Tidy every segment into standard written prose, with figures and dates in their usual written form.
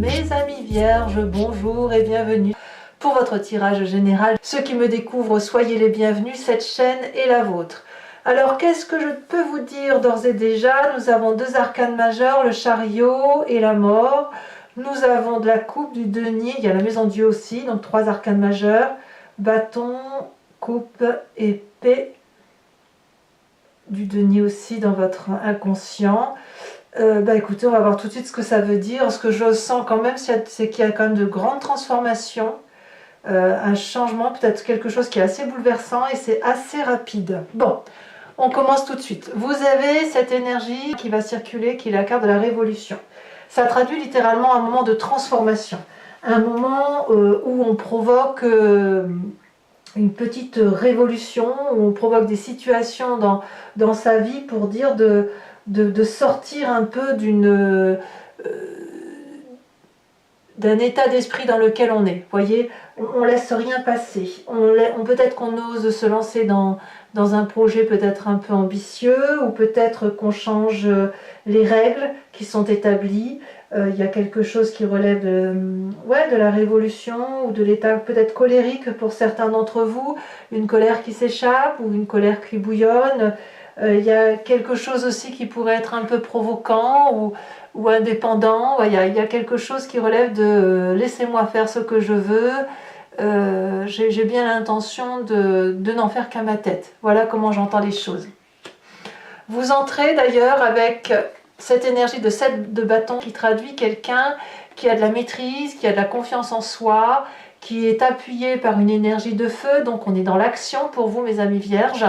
Mes amis vierges, bonjour et bienvenue pour votre tirage général. Ceux qui me découvrent, soyez les bienvenus, cette chaîne est la vôtre. Alors qu'est-ce que je peux vous dire d'ores et déjà? Nous avons deux arcanes majeurs, le chariot et la mort. Nous avons de la coupe, du denier, il y a la maison Dieu aussi, donc trois arcanes majeurs, bâton, coupe, épée, du denier aussi dans votre inconscient. Écoutez, on va voir tout de suite ce que ça veut dire. Ce que je sens quand même, c'est qu'il y a quand même de grandes transformations, un changement, peut-être quelque chose qui est assez bouleversant et c'est assez rapide. Bon, on commence tout de suite. Vous avez cette énergie qui va circuler, qui est la carte de la révolution. Ça traduit littéralement un moment de transformation, un moment où on provoque une petite révolution, où on provoque des situations dans sa vie pour dire de sortir un peu d'un état d'esprit dans lequel on est. Vous voyez, on laisse rien passer. Peut-être qu'on ose se lancer dans un projet peut-être un peu ambitieux, ou peut-être qu'on change les règles qui sont établies. Il y a quelque chose qui relève de la révolution, ou de l'état peut-être colérique pour certains d'entre vous, une colère qui s'échappe, ou une colère qui bouillonne. Il y a quelque chose aussi qui pourrait être un peu provoquant ou indépendant. Il y a quelque chose qui relève de laissez-moi faire ce que je veux. J'ai bien l'intention de n'en faire qu'à ma tête. Voilà comment j'entends les choses. Vous entrez d'ailleurs avec cette énergie de 7 de bâton qui traduit quelqu'un qui a de la maîtrise, qui a de la confiance en soi, qui est appuyé par une énergie de feu. Donc on est dans l'action pour vous, mes amis vierges,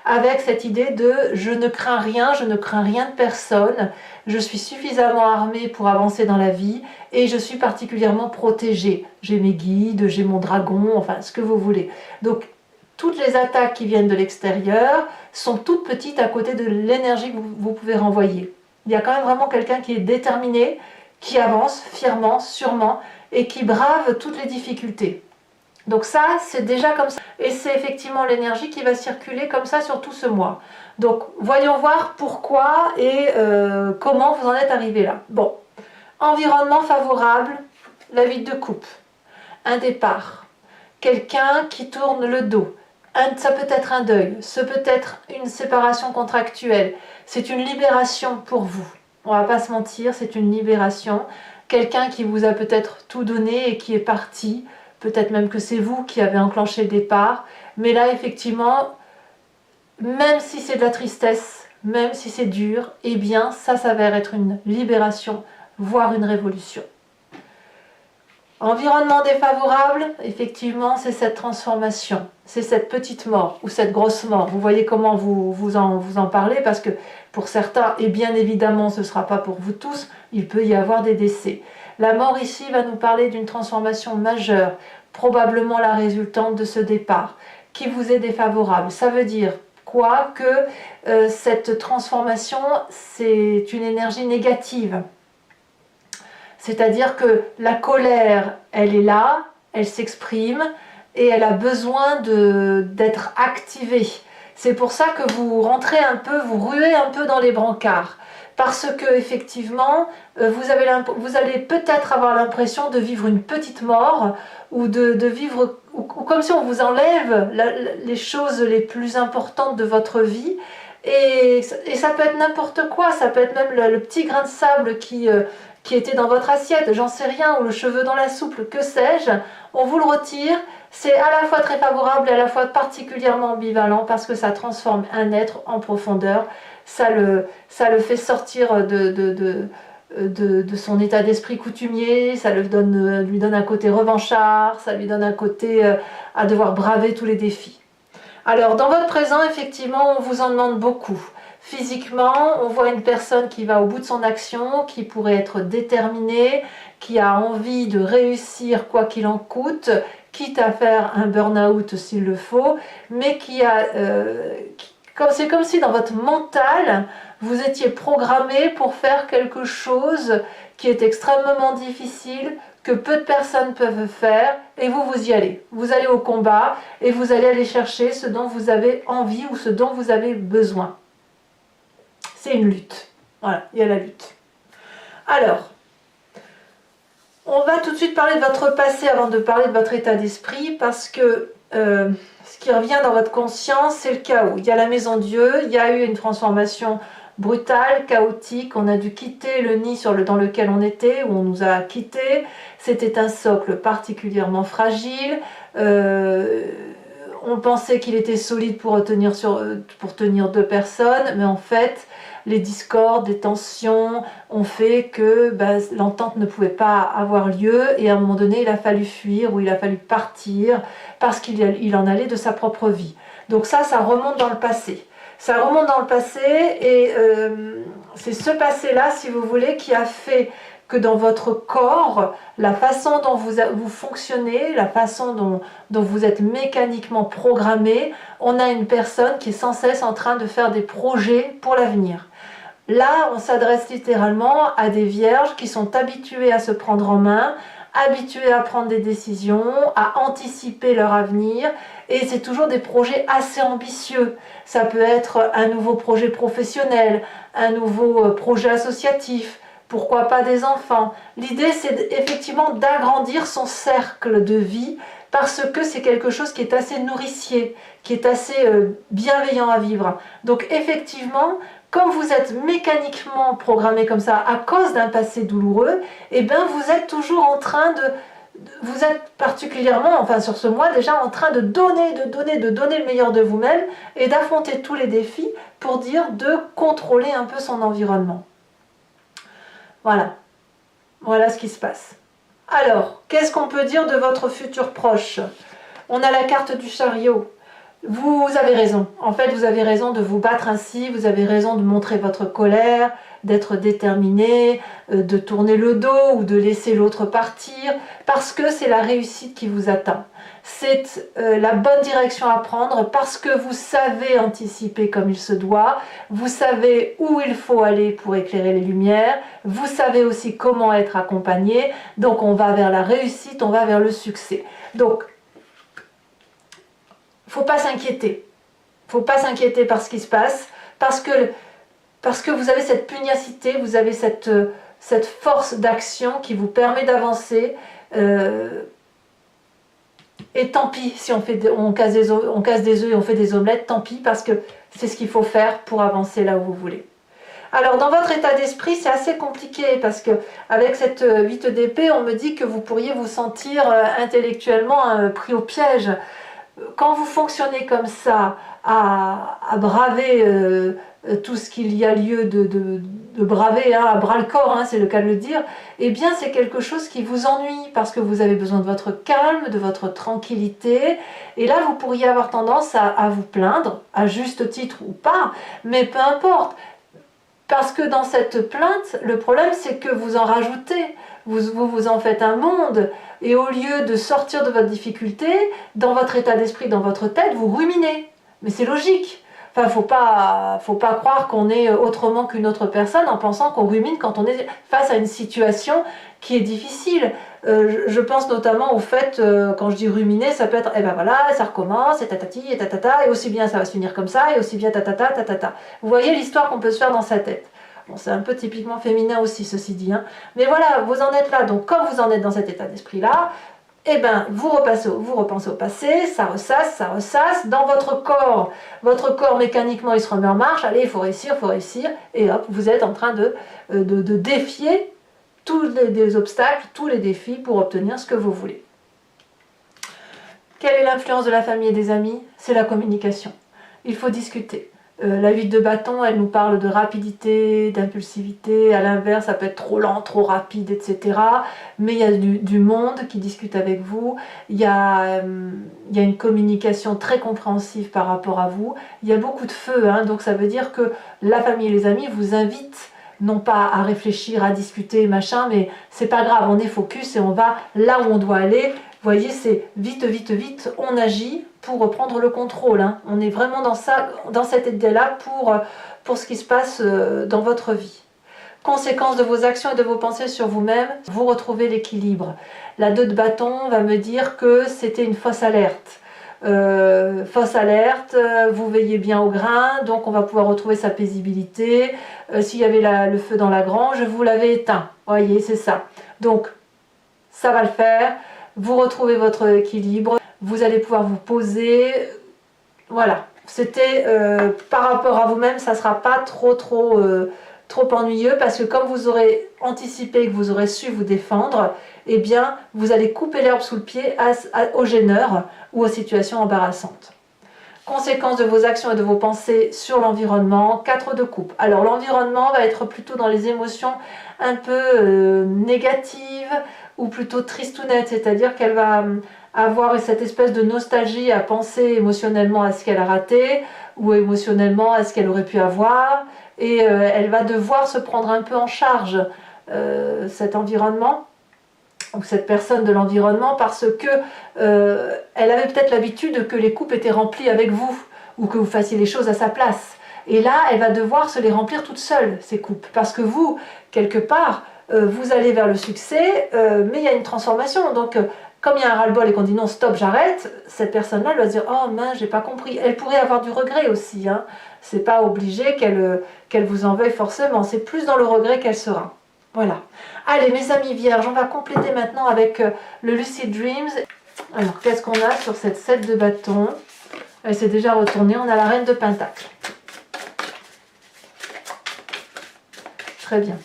avec cette idée de je ne crains rien de personne, je suis suffisamment armée pour avancer dans la vie et je suis particulièrement protégée. J'ai mes guides, j'ai mon dragon, enfin ce que vous voulez. Donc toutes les attaques qui viennent de l'extérieur sont toutes petites à côté de l'énergie que vous pouvez renvoyer. Il y a quand même vraiment quelqu'un qui est déterminé, qui avance fièrement, sûrement, et qui brave toutes les difficultés. Donc ça, c'est déjà comme ça. Et c'est effectivement l'énergie qui va circuler comme ça sur tout ce mois. Donc, voyons voir pourquoi et comment vous en êtes arrivé là. Bon, environnement favorable, la vie de coupe, un départ, quelqu'un qui tourne le dos, ça peut être un deuil, ça peut être une séparation contractuelle, c'est une libération pour vous. On va pas se mentir, c'est une libération. Quelqu'un qui vous a peut-être tout donné et qui est parti, peut-être même que c'est vous qui avez enclenché le départ, mais là effectivement, même si c'est de la tristesse, même si c'est dur, eh bien ça s'avère être une libération, voire une révolution. Environnement défavorable, effectivement, c'est cette transformation, c'est cette petite mort ou cette grosse mort. Vous voyez comment vous en parlez, parce que pour certains, et bien évidemment ce ne sera pas pour vous tous, il peut y avoir des décès. La mort ici va nous parler d'une transformation majeure, probablement la résultante de ce départ, qui vous est défavorable. Ça veut dire quoi? Que cette transformation, c'est une énergie négative. C'est-à-dire que la colère, elle est là, elle s'exprime et elle a besoin d'être activée. C'est pour ça que vous rentrez un peu, vous ruez un peu dans les brancards. Parce que effectivement, vous allez peut-être avoir l'impression de vivre une petite mort ou de vivre ou comme si on vous enlève les choses les plus importantes de votre vie. Et ça peut être n'importe quoi, ça peut être même le petit grain de sable qui était dans votre assiette, j'en sais rien, ou le cheveu dans la soupe, que sais-je, on vous le retire. C'est à la fois très favorable et à la fois particulièrement ambivalent parce que ça transforme un être en profondeur, ça le fait sortir de son état d'esprit coutumier, ça lui donne un côté revanchard, ça lui donne un côté à devoir braver tous les défis. Alors dans votre présent, effectivement, on vous en demande beaucoup. Physiquement, on voit une personne qui va au bout de son action, qui pourrait être déterminée, qui a envie de réussir quoi qu'il en coûte, quitte à faire un burn-out s'il le faut, mais c'est comme si dans votre mental, vous étiez programmé pour faire quelque chose qui est extrêmement difficile, que peu de personnes peuvent faire, et vous y allez. Vous allez au combat, et vous allez aller chercher ce dont vous avez envie ou ce dont vous avez besoin. C'est une lutte. Voilà, il y a la lutte. Alors, On va tout de suite parler de votre passé avant de parler de votre état d'esprit, parce que ce qui revient dans votre conscience, c'est le chaos. Il y a la maison Dieu, il y a eu une transformation brutale, chaotique, on a dû quitter le nid dans lequel on était, où on nous a quittés. C'était un socle particulièrement fragile. On pensait qu'il était solide pour tenir deux personnes, mais en fait, les discordes, les tensions ont fait que l'entente ne pouvait pas avoir lieu, et à un moment donné, il a fallu fuir, ou il a fallu partir, parce qu'il en allait de sa propre vie. Donc ça remonte dans le passé. Ça remonte dans le passé, et c'est ce passé-là, si vous voulez, qui a fait que dans votre corps, la façon dont vous fonctionnez, la façon dont vous êtes mécaniquement programmé, on a une personne qui est sans cesse en train de faire des projets pour l'avenir. Là, on s'adresse littéralement à des vierges qui sont habituées à se prendre en main, habituées à prendre des décisions, à anticiper leur avenir, et c'est toujours des projets assez ambitieux. Ça peut être un nouveau projet professionnel, un nouveau projet associatif, pourquoi pas des enfants. L'idée, c'est effectivement d'agrandir son cercle de vie, parce que c'est quelque chose qui est assez nourricier, qui est assez bienveillant à vivre. Donc effectivement, comme vous êtes mécaniquement programmé comme ça à cause d'un passé douloureux, eh bien vous êtes toujours en train vous êtes particulièrement, enfin sur ce mois déjà, en train de donner le meilleur de vous-même, et d'affronter tous les défis pour dire de contrôler un peu son environnement. Voilà ce qui se passe. Alors, qu'est-ce qu'on peut dire de votre futur proche? On a la carte du chariot. Vous avez raison. En fait, vous avez raison de vous battre ainsi, vous avez raison de montrer votre colère, d'être déterminé, de tourner le dos ou de laisser l'autre partir, parce que c'est la réussite qui vous attend. C'est la bonne direction à prendre, parce que vous savez anticiper comme il se doit, vous savez où il faut aller pour éclairer les lumières, vous savez aussi comment être accompagné, donc on va vers la réussite, on va vers le succès. Donc, faut pas s'inquiéter. Faut pas s'inquiéter par ce qui se passe, parce que vous avez cette pugnacité, vous avez cette force d'action qui vous permet d'avancer. Et tant pis si on casse des œufs et on fait des omelettes, tant pis, parce que c'est ce qu'il faut faire pour avancer là où vous voulez. Alors dans votre état d'esprit, c'est assez compliqué, parce que avec cette 8 d'épée, on me dit que vous pourriez vous sentir intellectuellement pris au piège. Quand vous fonctionnez comme ça, à braver tout ce qu'il y a lieu de braver, à bras le corps, c'est le cas de le dire, eh bien c'est quelque chose qui vous ennuie, parce que vous avez besoin de votre calme, de votre tranquillité, et là vous pourriez avoir tendance à vous plaindre, à juste titre ou pas, mais peu importe. Parce que dans cette plainte, le problème c'est que vous en rajoutez, vous en faites un monde, et au lieu de sortir de votre difficulté, dans votre état d'esprit, dans votre tête, vous ruminez. Mais c'est logique. Enfin, faut pas croire qu'on est autrement qu'une autre personne en pensant qu'on rumine quand on est face à une situation qui est difficile. Je pense notamment au fait, quand je dis ruminer, ça peut être, eh ben voilà, ça recommence, et tatati, et tatata, et aussi bien ça va se finir comme ça, et aussi bien tatata, tatata. Vous voyez l'histoire qu'on peut se faire dans sa tête. Bon, c'est un peu typiquement féminin aussi, ceci dit. Mais voilà, vous en êtes là. Donc, comme vous en êtes dans cet état d'esprit-là, eh ben, vous repensez au passé, ça ressasse. Dans votre corps mécaniquement, il se remet en marche. Allez, il faut réussir. Et hop, vous êtes en train de défier tous les obstacles, tous les défis pour obtenir ce que vous voulez. Quelle est l'influence de la famille et des amis? C'est la communication. Il faut discuter. La 8 de bâton, elle nous parle de rapidité, d'impulsivité. À l'inverse, ça peut être trop lent, trop rapide, etc. Mais il y a du monde qui discute avec vous. Il y a une communication très compréhensive par rapport à vous. Il y a beaucoup de feu, donc ça veut dire que la famille et les amis vous invitent non pas à réfléchir, à discuter, machin, mais c'est pas grave, on est focus et on va là où on doit aller. Vous voyez, c'est vite, on agit pour reprendre le contrôle. On est vraiment dans cette idée-là pour ce qui se passe dans votre vie. Conséquence de vos actions et de vos pensées sur vous-même, vous retrouvez l'équilibre. La 2 de bâton va me dire que c'était une fausse alerte. Vous veillez bien au grain, donc on va pouvoir retrouver sa paisibilité. S'il y avait le feu dans la grange, vous l'avez éteint. Vous voyez, c'est ça. Donc, ça va le faire. Vous retrouvez votre équilibre, vous allez pouvoir vous poser. Voilà, c'était par rapport à vous-même, ça ne sera pas trop ennuyeux parce que comme vous aurez anticipé, que vous aurez su vous défendre, eh bien vous allez couper l'herbe sous le pied aux gêneurs ou aux situations embarrassantes. Conséquences de vos actions et de vos pensées sur l'environnement, 4 de coupe. Alors l'environnement va être plutôt dans les émotions un peu négatives ou plutôt tristounettes, c'est-à-dire qu'elle va avoir cette espèce de nostalgie à penser émotionnellement à ce qu'elle a raté ou émotionnellement à ce qu'elle aurait pu avoir, et elle va devoir se prendre un peu en charge cet environnement ou cette personne de l'environnement parce que elle avait peut-être l'habitude que les coupes étaient remplies avec vous ou que vous fassiez les choses à sa place. Et là, elle va devoir se les remplir toute seule, ces coupes, parce que vous, quelque part, vous allez vers le succès, mais il y a une transformation. Donc, comme il y a un ras-le-bol et qu'on dit non, stop, j'arrête, cette personne-là doit se dire oh mince, j'ai pas compris. Elle pourrait avoir du regret aussi, hein. C'est pas obligé qu'elle vous en veuille forcément, c'est plus dans le regret qu'elle sera. Voilà. Allez, mes amis vierges, on va compléter maintenant avec le Lucid Dreams. Alors, qu'est-ce qu'on a sur cette 7 de bâton? Elle s'est déjà retournée, on a la reine de Pentacle. Très bien.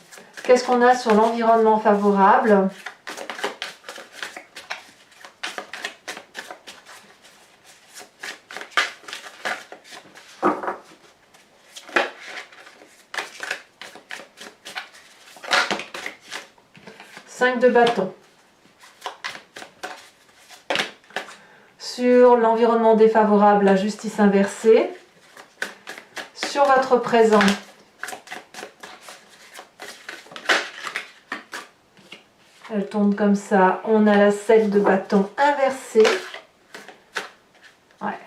Qu'est-ce qu'on a sur l'environnement favorable? De bâton. Sur l'environnement défavorable, la justice inversée. Sur votre présent, elle tourne comme ça, on a la 7 de bâton inversée. Ouais.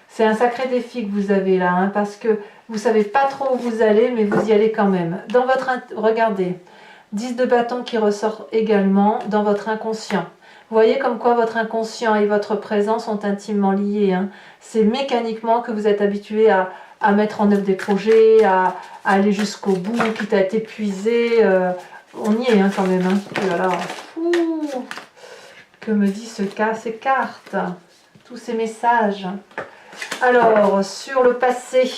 C'est un sacré défi que vous avez là, hein, parce que vous savez pas trop où vous allez, mais vous y allez quand même. Dans votre... Regardez, 10 de bâton qui ressort également dans votre inconscient. Vous voyez comme quoi votre inconscient et votre présent sont intimement liés. Hein. C'est mécaniquement que vous êtes habitué à mettre en œuvre des projets, à aller jusqu'au bout, quitte à être épuisé. On y est hein, quand même. Hein. Et voilà. Ouh, que me dit ces cartes, tous ces messages. Alors, sur le passé,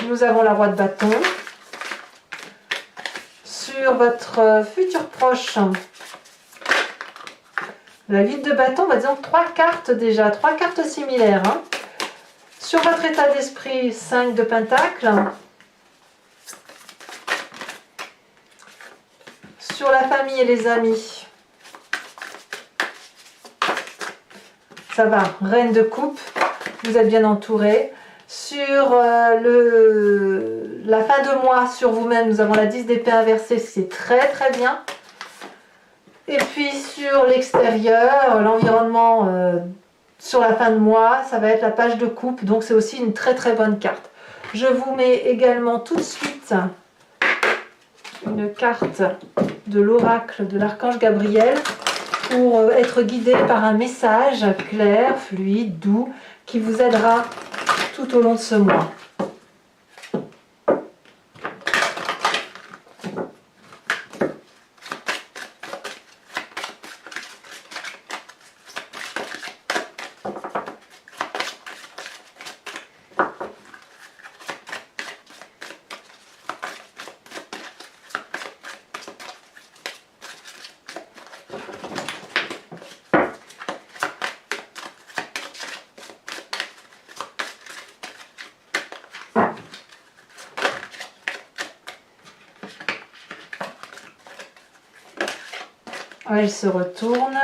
nous avons la roi de bâton. Sur votre futur proche, la 8 de bâton, bah disons 3 cartes déjà, 3 cartes similaires. Hein. Sur votre état d'esprit, 5 de pentacle. Sur la famille et les amis, ça va, reine de coupe, vous êtes bien entouré. Sur la fin de mois, sur vous-même, nous avons la 10 d'épée inversée, c'est très bien. Et puis sur l'extérieur, l'environnement sur la fin de mois, ça va être la page de coupe, donc c'est aussi une très bonne carte. Je vous mets également tout de suite une carte de l'oracle de l'archange Gabriel pour être guidé par un message clair, fluide, doux, qui vous aidera tout au long de ce mois. Elle se retourne.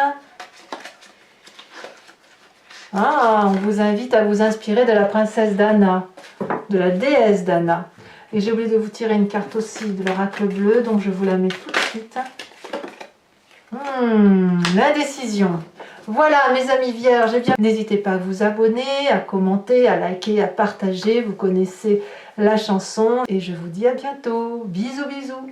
Ah, on vous invite à vous inspirer de la princesse Dana, de la déesse Dana. Et j'ai oublié de vous tirer une carte aussi de l'oracle bleu, donc je vous la mets tout de suite. L'indécision. Voilà mes amis vierges, eh bien, n'hésitez pas à vous abonner, à commenter, à liker, à partager. Vous connaissez la chanson et je vous dis à bientôt. Bisous bisous.